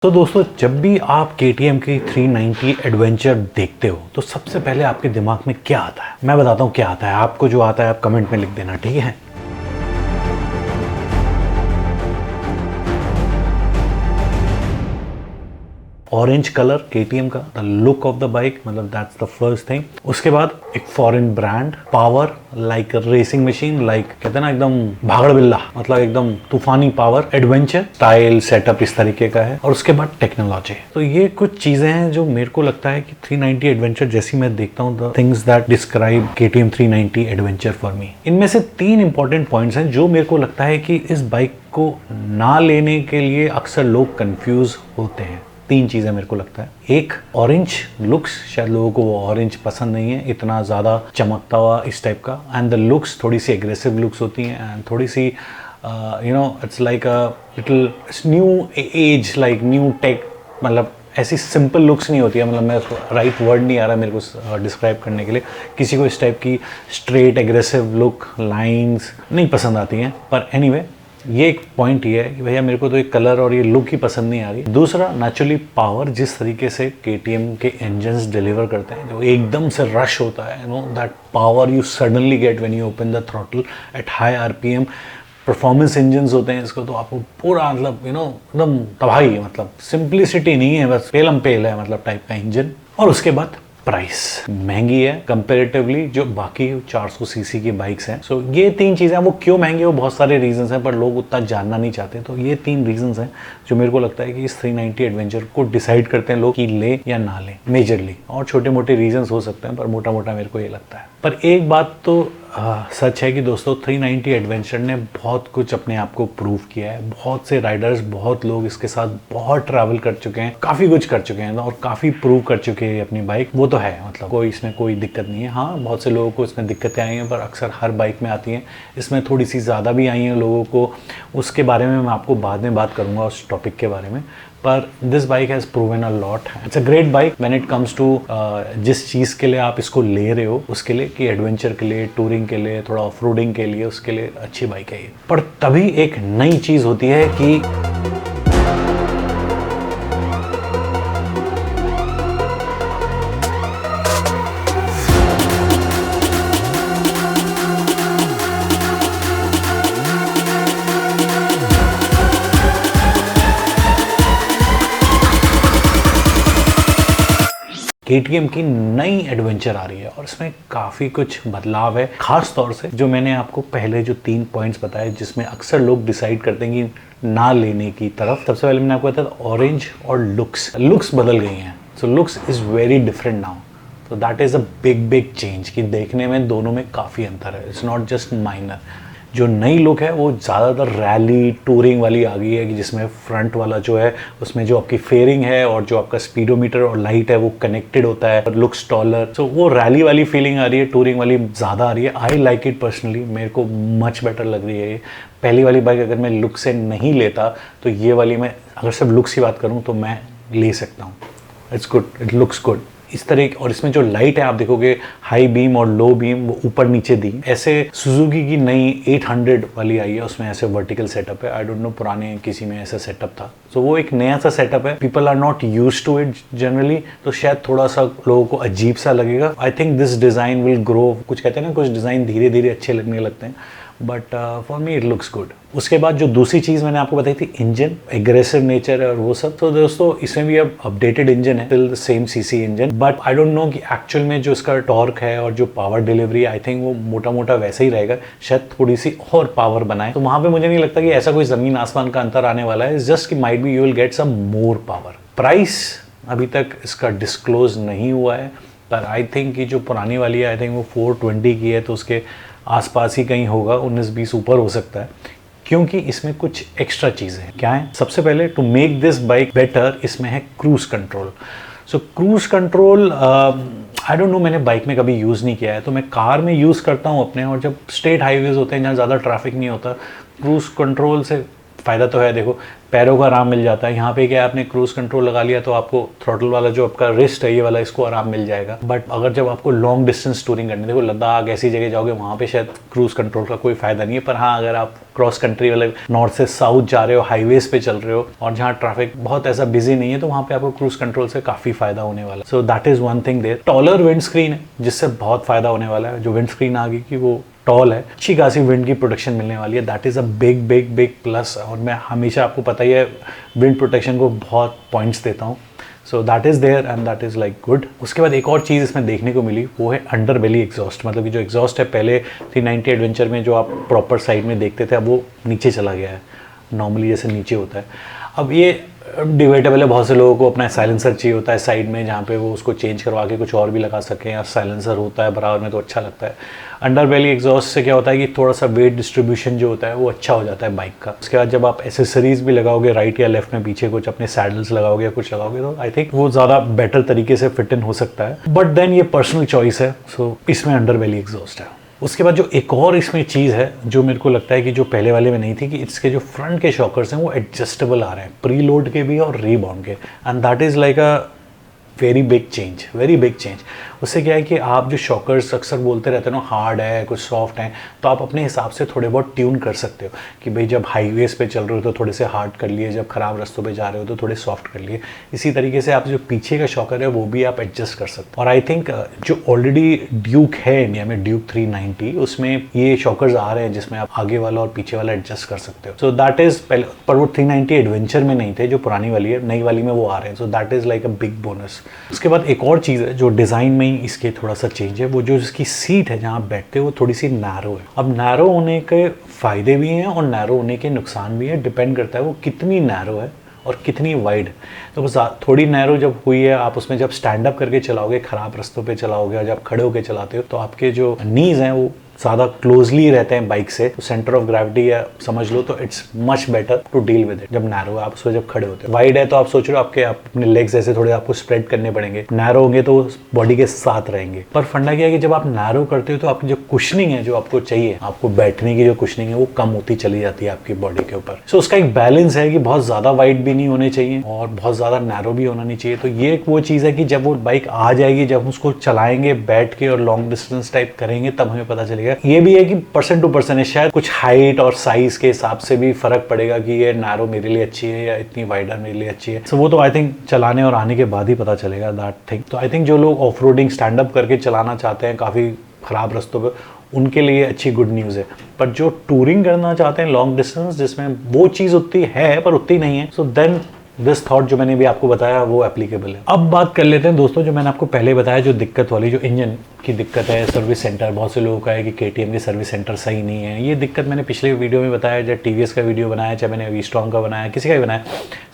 तो दोस्तों जब भी आप KTM की 390 एडवेंचर देखते हो तो सबसे पहले आपके दिमाग में क्या आता है? मैं बताता हूँ क्या आता है। आपको जो आता है आप कमेंट में लिख देना, ठीक है? ऑरेंज कलर KTM का, the look of the bike, मतलब दैट्स द फर्स्ट थिंग। उसके बाद एक foreign brand, power like racing machine, like कहते हैं ना एकदम भागड़ बिल्ला, मतलब एकदम तूफानी पावर, एडवेंचर स्टाइल सेटअप इस तरीके का है। और उसके बाद टेक्नोलॉजी। तो ये कुछ चीजें हैं जो मेरे को लगता है कि 390 एडवेंचर जैसी मैं देखता हूँ, the things that describe KTM 390 adventure for me. इनमें से 3 इंपॉर्टेंट पॉइंट्स हैं जो मेरे को लगता है कि इस बाइक को ना लेने के लिए अक्सर लोग कंफ्यूज होते हैं। 3 चीज़ें मेरे को लगता है। एक, ऑरेंज लुक्स, शायद लोगों को वो ऑरेंज पसंद नहीं है, इतना ज़्यादा चमकता हुआ इस टाइप का। एंड द लुक्स थोड़ी सी एग्रेसिव लुक्स होती हैं एंड थोड़ी see it's like a little new age, like new take, मतलब ऐसी सिंपल लुक्स नहीं होती है। मतलब मैं राइट वर्ड नहीं आ रहा मेरे को डिस्क्राइब करने के लिए। किसी को इस टाइप की स्ट्रेट एग्रेसिव लुक, लाइंस नहीं पसंद आती हैं। पर एनीवे ये एक पॉइंट ये है कि भैया मेरे को तो ये कलर और ये लुक ही पसंद नहीं आ रही। दूसरा, नेचुरली पावर, जिस तरीके से KTM के इंजन्स डिलीवर करते हैं, जो एकदम से रश होता है, that power you suddenly get when you open the throttle at high RPM। Performance engines होते हैं इसको, तो आपको पूरा मतलब एकदम तबाही, मतलब सिंप्लिसिटी नहीं है, बस पेलम पेल है मतलब टाइप का इंजन। और उसके बाद प्राइस महंगी है कंपैरेटिवली जो बाकी 400 सीसी की बाइक्स हैं। सो ये 3 चीज़ें, वो क्यों महंगी है वो बहुत सारे रीजंस हैं, पर लोग उतना जानना नहीं चाहते। तो ये 3 रीजंस हैं जो मेरे को लगता है कि इस 390 एडवेंचर को डिसाइड करते हैं लोग कि ले या ना ले, मेजरली। और छोटे मोटे रीजंस हो सकते हैं, पर मोटा मोटा मेरे को ये लगता है। पर एक बात तो सच है कि दोस्तों 390 एडवेंचर ने बहुत कुछ अपने आप को प्रूव किया है। बहुत से राइडर्स, बहुत लोग इसके साथ बहुत ट्रैवल कर चुके हैं, काफ़ी कुछ कर चुके हैं और काफ़ी प्रूव कर चुके हैं अपनी बाइक। वो तो है, मतलब कोई इसमें कोई दिक्कत नहीं है। हाँ, बहुत से लोगों को इसमें दिक्कतें आई हैं, पर अक्सर हर बाइक में आती हैं। इसमें थोड़ी सी ज़्यादा भी आई हैं लोगों को, उसके बारे में मैं आपको बाद में बात करूँगा उस टॉपिक के बारे में। पर this bike has proven a lot. It's a great bike when it comes to जिस चीज़ के लिए आप इसको ले रहे हो उसके लिए, कि एडवेंचर के लिए, टूरिंग के लिए, थोड़ा ऑफ रोडिंग के लिए, उसके लिए अच्छी बाइक है ये। पर तभी एक नई चीज़ होती है कि KTM की नई एडवेंचर आ रही है और इसमें काफ़ी कुछ बदलाव है। खास तौर से जो मैंने आपको पहले जो 3 पॉइंट्स बताए जिसमें अक्सर लोग डिसाइड करते हैं कि ना लेने की तरफ, सबसे पहले मैंने आपको बताया ऑरेंज और लुक्स बदल गई हैं। So looks is very different now. तो that is a big change कि देखने में दोनों में काफ़ी अंतर है। It's not just minor. जो नई लुक है वो ज़्यादातर रैली टूरिंग वाली आ गई है, कि जिसमें फ्रंट वाला जो है उसमें जो आपकी फेयरिंग है और जो आपका स्पीडोमीटर और लाइट है वो कनेक्टेड होता है, लुक्स टॉलर। सो वो रैली वाली फीलिंग आ रही है, टूरिंग वाली ज़्यादा आ रही है। आई लाइक इट पर्सनली, मेरे को मच बेटर लग रही है ये। पहली वाली बाइक अगर मैं लुक से नहीं लेता तो ये वाली मैं अगर सिर्फ लुक्स की बात करूँ तो मैं ले सकता हूँ। It's good, it looks good इस तरह। और इसमें जो लाइट है आप देखोगे हाई बीम और लो बीम वो ऊपर नीचे दी। ऐसे सुजुकी की नई 800 वाली आई है, उसमें ऐसे वर्टिकल सेटअप है। आई डोंट नो पुराने किसी में ऐसा सेटअप था। सो वो एक नया सा सेटअप है, people are not used to it generally, तो शायद थोड़ा सा लोगों को अजीब सा लगेगा। I think this design will grow. कुछ कहते हैं ना, कुछ डिज़ाइन धीरे धीरे अच्छे लगने लगते हैं, but for me it looks good. उसके बाद जो दूसरी चीज़ मैंने आपको बताई थी, इंजन, एग्रेसिव नेचर है और वो सब। तो दोस्तों इसमें भी अब अपडेटेड इंजन है, still the same CC engine, but I don't no कि एक्चुअल में जो इसका टॉर्क है और जो पावर डिलीवरी, आई थिंक वो मोटा मोटा वैसे ही रहेगा। शायद थोड़ी सी और पावर बनाए, तो वहाँ पे मुझे नहीं लगता कि ऐसा कोई ज़मीन आसमान का अंतर आने वाला है। जस्ट कि might be you will get some more power. Price अभी तक इसका डिस्क्लोज नहीं हुआ है, पर आई थिंक कि जो पुरानी वाली है, आई थिंक वो 420 की है, तो उसके आसपास ही कहीं होगा, 19-20 ऊपर हो सकता है, क्योंकि इसमें कुछ एक्स्ट्रा चीज़ें हैं। क्या है? सबसे पहले to make this bike better, इसमें है cruise control. So cruise control I don't know, मैंने बाइक में कभी यूज़ नहीं किया है, तो मैं कार में यूज़ करता हूँ अपने, और जब स्टेट हाईवेज होते हैं जहाँ ज़्यादा ट्रैफिक नहीं होता, क्रूज कंट्रोल से फ़ायदा तो है, देखो पैरों का आराम मिल जाता है। यहाँ पे क्या है, आपने क्रूज़ कंट्रोल लगा लिया तो आपको थ्रॉटल वाला जो आपका रिस्ट है ये वाला, इसको आराम मिल जाएगा। बट अगर जब आपको लॉन्ग डिस्टेंस टूरिंग करनी है, देखो लद्दाख ऐसी जगह जाओगे वहाँ पे शायद क्रूज़ कंट्रोल का कोई फ़ायदा नहीं है। पर हाँ, अगर आप क्रॉस कंट्री वाले नॉर्थ से साउथ जा रहे हो, हाईवेज पे चल रहे हो और जहाँ ट्रैफिक बहुत ऐसा बिजी नहीं है, तो वहाँ पे आपको क्रूज़ कंट्रोल से काफ़ी फ़ायदा होने वाला है। So that is one thing there. Taller windscreen है जिससे बहुत फ़ायदा होने वाला है। जो विंड स्क्रीन आ गई कि वो टॉल है, अच्छी खासी विंड की प्रोटेक्शन मिलने वाली है। That is a big big big plus. और मैं हमेशा, आपको पता ही है, विंड प्रोटेक्शन को बहुत पॉइंट्स देता हूँ। So that is there and that is like good. उसके बाद एक और चीज़ इसमें देखने को मिली, वो है अंडर बेली एग्जॉस्ट। मतलब कि जो एग्जॉस्ट है, पहले 390 एडवेंचर में जो आप प्रॉपर साइड में देखते थे, अब वो नीचे चला गया है, नॉर्मली जैसे नीचे होता है। अब ये डिबेटेबल है, बहुत से लोगों को अपना साइलेंसर चाहिए होता है साइड में, जहाँ पे वो उसको चेंज करवा के कुछ और भी लगा सकें, या साइलेंसर होता है बराबर में तो अच्छा लगता है। अंडर बेली एग्जॉस्ट से क्या होता है कि थोड़ा सा वेट डिस्ट्रीब्यूशन जो होता है वो अच्छा हो जाता है बाइक का। उसके बाद जब आप एसेसरीज भी लगाओगे राइट या लेफ्ट में, पीछे कुछ अपने सैडल्स लगाओगे या कुछ लगाओगे, तो आई थिंक वो ज़्यादा बेटर तरीके से फिट इन हो सकता है। बट देन ये पर्सनल चॉइस है। सो इसमें अंडर बेली एग्जॉस्ट है। उसके बाद जो एक और इसमें चीज़ है जो मेरे को लगता है कि जो पहले वाले में नहीं थी, कि इसके जो फ्रंट के शॉकर्स हैं वो एडजस्टेबल आ रहे हैं, प्री लोड के भी और रीबाउंड के। And that is like a very big change, very big change. उससे क्या है कि आप जो शॉकर्स अक्सर बोलते रहते हो ना, हार्ड है कुछ सॉफ्ट है, तो आप अपने हिसाब से थोड़े बहुत ट्यून कर सकते हो कि भाई जब हाईवेज पे चल रहे हो तो थोड़े से हार्ड कर लिए, जब खराब रास्तों पे जा रहे हो तो थोड़े सॉफ्ट कर लिए। इसी तरीके से आप जो पीछे का शॉकर है वो भी आप एडजस्ट कर सकते हो। और आई थिंक जो ऑलरेडी ड्यूक है इंडिया में, ड्यूक 390, उसमें ये शॉकर्स आ रहे हैं जिसमें आप आगे वाला और पीछे वाला एडजस्ट कर सकते हो। सो दैट इज पहले, पर वो 390 एडवेंचर में नहीं थे, जो पुरानी वाली है, नई वाली में वो आ रहे हैं। So that is like a big bonus. उसके बाद एक और चीज़ है जो डिज़ाइन में ही इसके थोड़ा सा चेंज है, वो जो इसकी सीट है जहाँ आप बैठते हो वो थोड़ी सी नैरो है। अब नैरो होने के फ़ायदे भी हैं और नैरो होने के नुकसान भी हैं, डिपेंड करता है वो कितनी नैरो है और कितनी वाइड है। तो बस थोड़ी नैरो जब हुई है, आप उसमें जब स्टैंड अप करके चलाओगे, ख़राब रास्तों पे चलाओगे, और जब खड़े होकर चलाते हो तो आपके जो नीज़ हैं वो ज़्यादा क्लोजली रहते हैं बाइक से, तो सेंटर ऑफ ग्रेविटी या समझ लो, तो it's much better to deal with it. जब नैरो है आप उसको जब खड़े होते हो, वाइड है तो आप सोच रहे हो आपके अपने लेग्स ऐसे थोड़े आपको स्प्रेड करने पड़ेंगे, नैरो होंगे तो बॉडी के साथ रहेंगे। पर फंडा क्या है कि जब आप नैरो करते हो तो आपकी जो कुशनिंग है, जो आपको चाहिए, आपको बैठने की जो कुशनिंग है, वो कम होती चली जाती है आपकी बॉडी के ऊपर। सो उसका एक बैलेंस है कि बहुत ज़्यादा वाइड भी नहीं होने चाहिए और बहुत ज़्यादा नैरो भी होना नहीं चाहिए। तो ये एक वो चीज़ है कि जब वो बाइक आ जाएगी, जब उसको चलाएंगे बैठ के और लॉन्ग डिस्टेंस टाइप करेंगे, तब हमें पता चलेगा। ये भी है कि पर्सन टू पर्सन है, शायद कुछ हाइट और साइज के हिसाब से भी फर्क पड़ेगा कि ये नैरो मेरे लिए अच्छी है या इतनी वाइडर मेरे लिए अच्छी है। सो वो तो आई थिंक चलाने और आने के बाद ही पता चलेगा दैट थिंग। तो आई थिंक जो लोग ऑफ रोडिंग स्टैंड अप करके चलाना चाहते हैं काफ़ी ख़राब रास्तों पे, उनके लिए अच्छी गुड न्यूज़ है। पर जो टूरिंग करना चाहते हैं लॉन्ग डिस्टेंस, जिसमें वो चीज़ उतनी है पर उतनी नहीं है, सो देन दिस थॉट जो मैंने भी आपको बताया वो एप्लीकेबल है। अब बात कर लेते हैं दोस्तों, जो मैंने आपको पहले बताया, जो दिक्कत वाली, जो इंजन की दिक्कत है, सर्विस सेंटर। बहुत से लोगों का है कि KTM के सर्विस सेंटर सही नहीं है। ये दिक्कत मैंने पिछले वीडियो में बताया, जब TVS का वीडियो बनाया, चाहे मैंने V-Strom का बनाया, किसी का भी बनाया,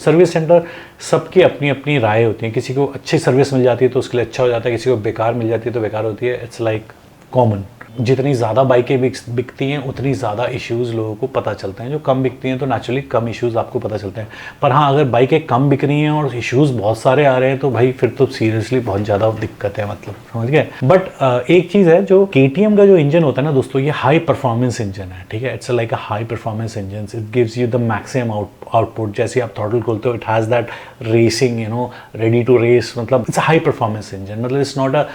सर्विस सेंटर सबकी अपनी अपनी राय होती है। किसी को अच्छी सर्विस मिल जाती है तो उसके लिए अच्छा हो जाता है, किसी को बेकार मिल जाती है तो बेकार होती है। It's like common. जितनी ज़्यादा बाइकें बिकती हैं उतनी ज़्यादा इश्यूज़ लोगों को पता चलते हैं। जो कम बिकती हैं तो नेचुरली कम इश्यूज़ आपको पता चलते हैं। पर हाँ, अगर बाइकें कम बिक रही हैं और इश्यूज़ बहुत सारे आ रहे हैं तो भाई फिर तो सीरियसली बहुत ज़्यादा दिक्कत है, मतलब समझ गए। बट एक चीज़ है, जो KTM का जो इंजन होता है ना दोस्तों, ये हाई परफॉर्मेंस इंजन है, ठीक है। It's like a high performance engine, it gives you the maximum output. जैसे आप थ्रॉटल खोलते हो, it has that racing, you know, ready to race, मतलब it's a high performance engine, मतलब इट्स नॉट अ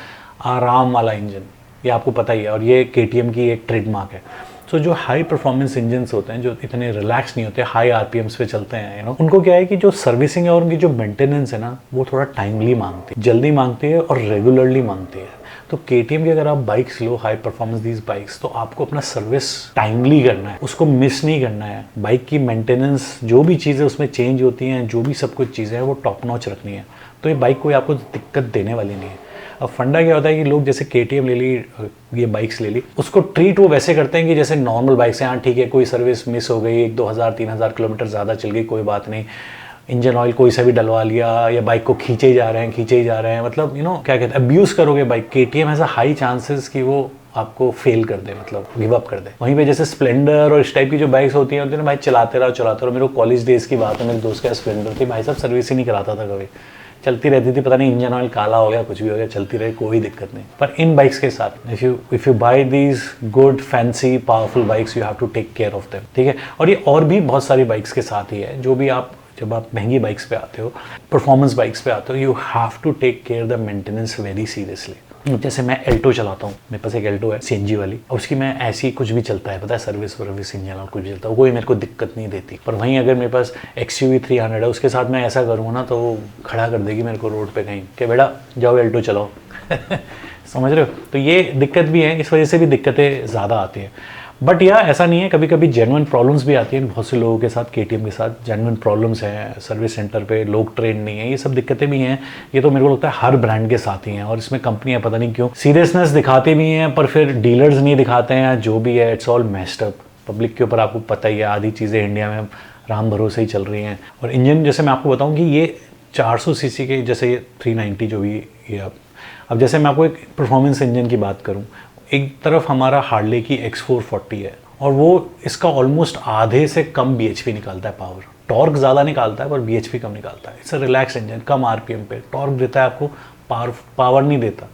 आराम वाला इंजन, ये आपको पता ही है। और ये KTM की एक ट्रेडमार्क है। सो जो हाई परफॉर्मेंस इंजन्स होते हैं, जो इतने रिलैक्स नहीं होते, हाई RPMs पे चलते हैं, यू नो, उनको क्या है कि जो सर्विसिंग है और उनकी जो मेंटेनेंस है ना, वो थोड़ा टाइमली मांगती है, जल्दी मांगती है और रेगुलरली मांगती है। तो KTM की अगर आप bikes low, high performance these bikes, तो आपको अपना सर्विस टाइमली करना है, उसको मिस नहीं करना है। बाइक की मेंटेनेंस, जो भी चीज़ें उसमें चेंज होती हैं, जो भी सब कुछ चीज़ें हैं, वो टॉप नॉच रखनी है। तो ये बाइक कोई आपको दिक्कत देने वाली नहीं है। अब फंडा क्या होता है कि लोग जैसे KTM ले ली, ये बाइक्स ले ली, उसको ट्रीट वो वैसे करते हैं कि जैसे नॉर्मल बाइक्स हैं, हाँ ठीक है, कोई सर्विस मिस हो गई, 1-2,000-3,000 किलोमीटर ज़्यादा चल गई, कोई बात नहीं, इंजन ऑयल कोई सा भी डलवा लिया, या बाइक को खींचे ही जा रहे हैं, मतलब यू नो क्या कहते हैं, अब्यूज़ करोगे bike. KTM has a high chances कि वो आपको फेल कर दे, मतलब गिव अप कर दे। वहीं पे जैसे स्प्लेंडर और इस टाइप की जो बाइक्स होती हैं ना भाई, चलाते रहो। मेरे को कॉलेज डेज की बात है, मेरे दोस्त का स्प्लेंडर थी, भाई साहब सर्विस ही नहीं कराता था कभी, चलती रहती थी, पता नहीं इंजन ऑयल काला हो गया, कुछ भी हो गया, चलती रही, कोई दिक्कत नहीं। पर इन बाइक्स के साथ if you buy these good fancy powerful bikes, you have to take care of them, ठीक है। और ये और भी बहुत सारी बाइक्स के साथ ही है, जो भी आप जब आप महंगी बाइक्स पे आते हो, परफॉर्मेंस बाइक्स पे आते हो, you have to take care the maintenance very seriously. जैसे मैं एल्टो चलाता हूँ, मेरे पास एक एल्टो है सीएनजी वाली, और उसकी मैं ऐसी कुछ भी चलता है, पता है, सर्विस इंजन और कुछ भी चलता है, कोई मेरे को दिक्कत नहीं देती। पर वहीं अगर मेरे पास XUV 300 है, उसके साथ मैं ऐसा करूँगा ना, तो वो खड़ा कर देगी मेरे को रोड पे कहीं कि बेटा जाओ एल्टो चलाओ समझ रहे हो। तो ये दिक्कत भी है, इस वजह से भी दिक्कतें ज़्यादा आती हैं। बट या ऐसा नहीं है, कभी कभी जेन्युइन प्रॉब्लम्स भी आती हैं बहुत से लोगों के साथ। KTM के साथ जेन्युइन प्रॉब्लम्स हैं, सर्विस सेंटर पे लोग ट्रेन नहीं है, ये सब दिक्कतें भी हैं। ये तो मेरे को लगता है हर ब्रांड के साथ ही हैं, और इसमें कंपनियां पता नहीं क्यों सीरियसनेस दिखाती भी हैं, पर फिर डीलर्स नहीं दिखाते हैं, जो भी है it's all messed up. Public के ऊपर आपको पता ही है, आधी चीज़ें इंडिया में राम भरोसे ही चल रही हैं। और इंजन जैसे मैं आपको बताऊँ कि ये 400 cc के, जैसे ये 390 जो भी ये अब जैसे मैं आपको एक परफॉर्मेंस इंजन की बात करूँ, एक तरफ हमारा हार्ले की X440 है, और वो इसका ऑलमोस्ट आधे से कम BHP निकालता है पावर। टॉर्क ज़्यादा निकालता है पर BHP कम निकालता है। It's a relax engine, come RPM पे टॉर्क देता है आपको, पावर नहीं देता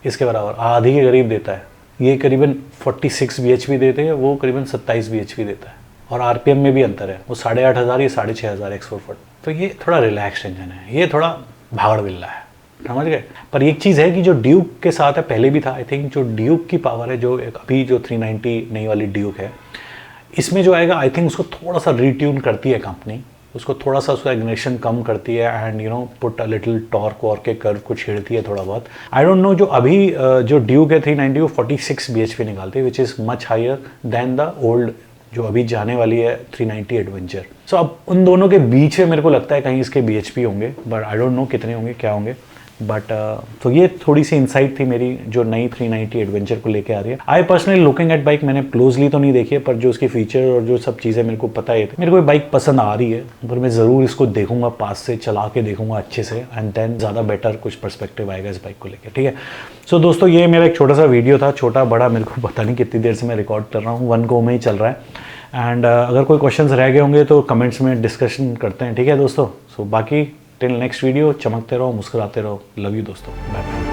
इसके बराबर, आधी के करीब देता है। ये करीबन 46 BHP देते हैं, वो करीबन 27 BHP देता है, और RPM में भी अंतर है, वो 8,500 या 6,500 X440। तो ये थोड़ा रिलैक्स इंजन है, ये थोड़ा भागड़ बिल्ला है, समझ गए। पर एक चीज़ है कि जो ड्यूक के साथ है, पहले भी था आई थिंक, जो ड्यूक की पावर है, जो अभी जो 390 नई वाली ड्यूक है, इसमें जो आएगा आई थिंक उसको थोड़ा सा रीट्यून करती है कंपनी, उसको थोड़ा सा उसका इग्निशन कम करती है, and you know put a little torque wok के कर्व को छेड़ती है थोड़ा बहुत। आई डोंट नो, जो अभी जो ड्यूक है 390 वो 46 BHP निकालती है, which is much higher than the old जो अभी जाने वाली है 390 एडवेंचर। सो अब उन दोनों के बीच में मेरे को लगता है कहीं इसके BHP होंगे, बट आई डोंट नो कितने होंगे, क्या होंगे। बट तो ये थोड़ी सी इंसाइट थी मेरी जो नई 390 एडवेंचर को लेके आ रही है। I personally looking at bike, मैंने क्लोजली तो नहीं देखी है, पर जो उसकी फीचर और जो सब चीज़ें मेरे को पता है, मेरे को बाइक पसंद आ रही है, पर मैं ज़रूर इसको देखूंगा, पास से चला के देखूंगा अच्छे से, एंड देन ज़्यादा बेटर कुछ पर्सपेक्टिव आएगा इस बाइक को लेकर, ठीक है। सो दोस्तों, ये मेरा एक छोटा सा वीडियो था, छोटा बड़ा मेरे को पता नहीं कितनी देर से मैं रिकॉर्ड कर रहा हूँ, 1 go में ही चल रहा है। एंड अगर कोई क्वेश्चंस रह गए होंगे तो कमेंट्स में डिस्कशन करते हैं, ठीक है दोस्तों। सो बाकी टिल नेक्स्ट वीडियो, चमकते रहो, मुस्कुराते रहो। लव यू दोस्तों, बाय बाय।